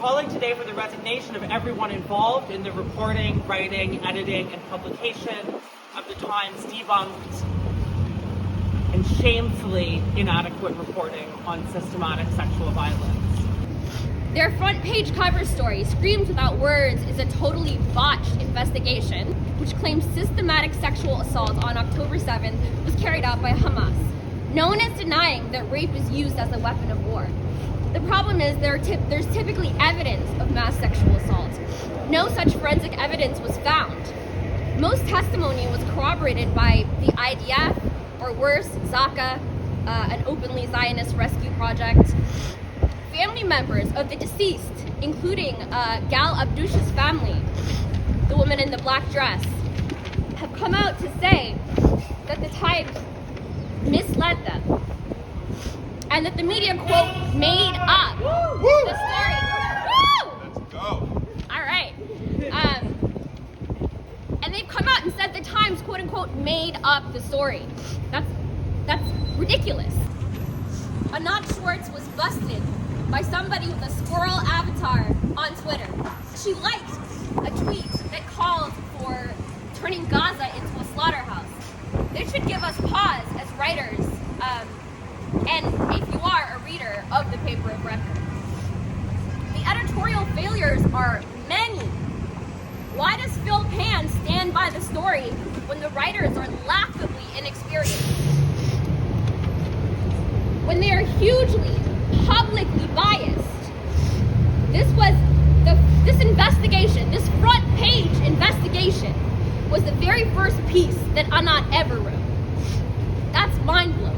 calling today for the resignation of everyone involved in the reporting, writing, editing, and publication of the Times' debunked and shamefully inadequate reporting on systematic sexual violence. Their front page cover story, screamed without words, is a totally botched investigation which claims systematic sexual assault on October 7th was carried out by Hamas. No one is denying that rape is used as a weapon of war. The problem is there's typically evidence of mass sexual assault. No such forensic evidence was found. Most testimony was corroborated by the IDF, or worse, Zaka, an openly Zionist rescue project. Family members of the deceased, including Gal Abdoush's family, the woman in the black dress, have come out to say that the Times misled them and that the media, quote, made up the story. Woo! Let's go. All right. And they've come out and said the Times, quote unquote, made up the story. That's ridiculous. Anat Schwartz was busted by somebody with a squirrel avatar on Twitter. She liked a tweet that called for turning Gaza into a slaughterhouse. This should give us pause as writers, and if you are a reader of the paper of record. The editorial failures are many. Why does Phil Pan stand by the story when the writers are laughably inexperienced? When they are hugely, publicly biased. This investigation, this front page investigation, was the very first piece that Anat ever wrote. That's mind-blowing.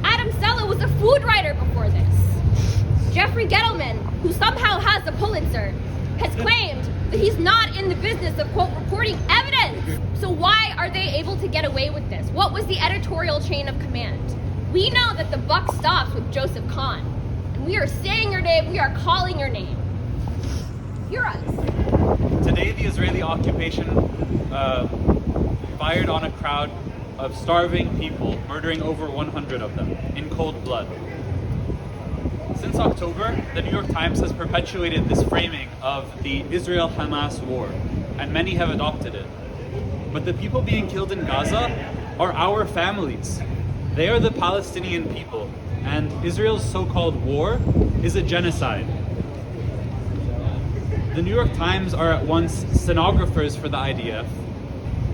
Adam Stella was a food writer before this. Jeffrey Gettleman, who somehow has the Pulitzer, has claimed that he's not in the business of, quote, reporting evidence. So why are they able to get away with this? What was the editorial chain of command? We know that the buck stops with Joseph Kahn. And we are saying your name, we are calling your name. Hear us. Today, the Israeli occupation fired on a crowd of starving people, murdering over 100 of them in cold blood. Since October, the New York Times has perpetuated this framing of the Israel-Hamas war, and many have adopted it. But the people being killed in Gaza are our families. They are the Palestinian people, and Israel's so-called war is a genocide. The New York Times are at once stenographers for the IDF,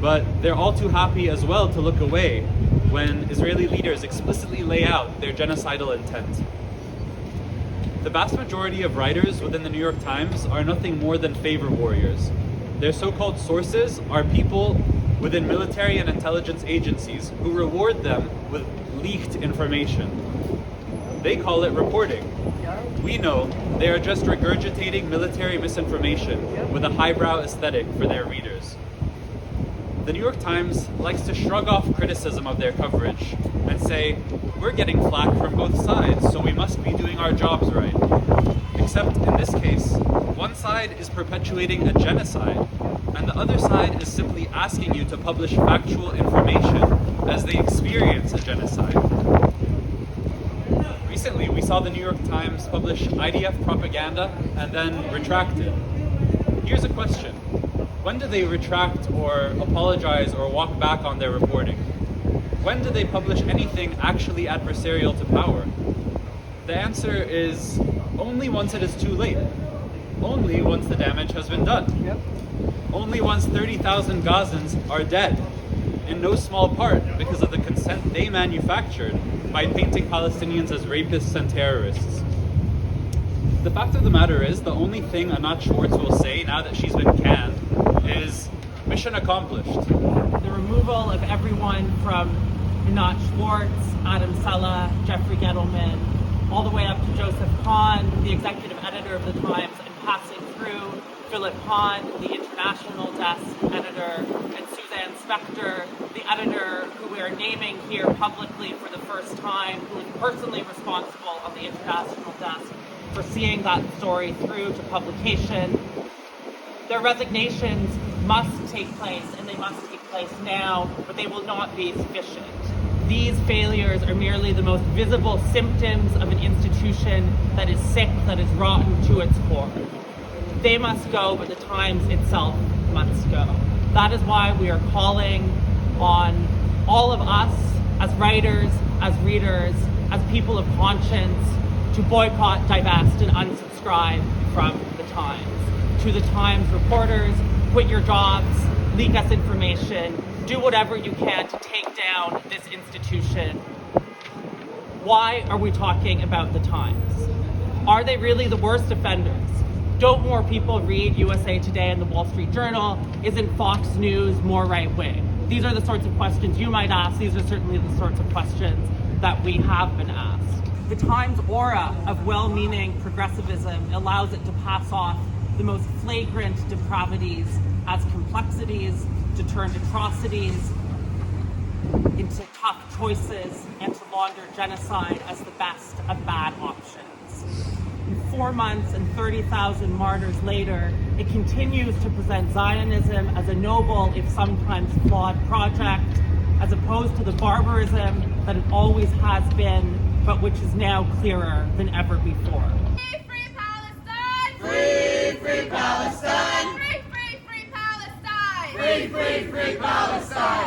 but they're all too happy as well to look away when Israeli leaders explicitly lay out their genocidal intent. The vast majority of writers within the New York Times are nothing more than favor warriors. Their so-called sources are people within military and intelligence agencies who reward them with leaked information. They call it reporting. We know they are just regurgitating military misinformation with a highbrow aesthetic for their readers. The New York Times likes to shrug off criticism of their coverage and say, we're getting flack from both sides, so we must be doing our jobs right. Except in this case, one side is perpetuating a genocide, and the other side is simply asking you to publish factual information as they experience a genocide. Recently, we saw the New York Times publish IDF propaganda and then retract it. Here's a question. When do they retract or apologize or walk back on their reporting? When do they publish anything actually adversarial to power? The answer is only once it is too late. Only once the damage has been done. Yep. Only once 30,000 Gazans are dead, in no small part because of the consent they manufactured by painting Palestinians as rapists and terrorists. The fact of the matter is, the only thing Anat Schwartz will say now that she's been canned is mission accomplished. The removal of everyone from Anat Schwartz, Adam Stella, Jeffrey Gettleman, all the way up to Joseph Kahn, the executive editor of the Times, and passing through Philip Hahn, the international desk editor, and Suzanne Spector, the editor who we are naming here publicly for the first time, who is personally responsible on the international desk for seeing that story through to publication. Their resignations must take place, and they must take place now, but they will not be sufficient. these failures are merely the most visible symptoms of an institution that is sick, that is rotten to its core. They must go, but the Times itself must go. That is why we are calling on all of us as writers, as readers, as people of conscience to boycott, divest, and unsubscribe from the Times. To the Times reporters, quit your jobs, leak us information, do whatever you can to take down this institution. Why are we talking about the Times? Are they really the worst offenders? Don't more people read USA Today and the Wall Street Journal? Isn't Fox News more right-wing? These are the sorts of questions you might ask. These are certainly the sorts of questions that we have been asked. The Times' aura of well-meaning progressivism allows it to pass off the most flagrant depravities as complexities, to turn atrocities into tough choices, and to launder genocide as the best of bad options. 4 months and 30,000 martyrs later, it continues to present Zionism as a noble, if sometimes flawed, project, as opposed to the barbarism that it always has been, but which is now clearer than ever before. Free Palestine! Free, free Palestine! Free, free, free Palestine! Free, free, free Palestine!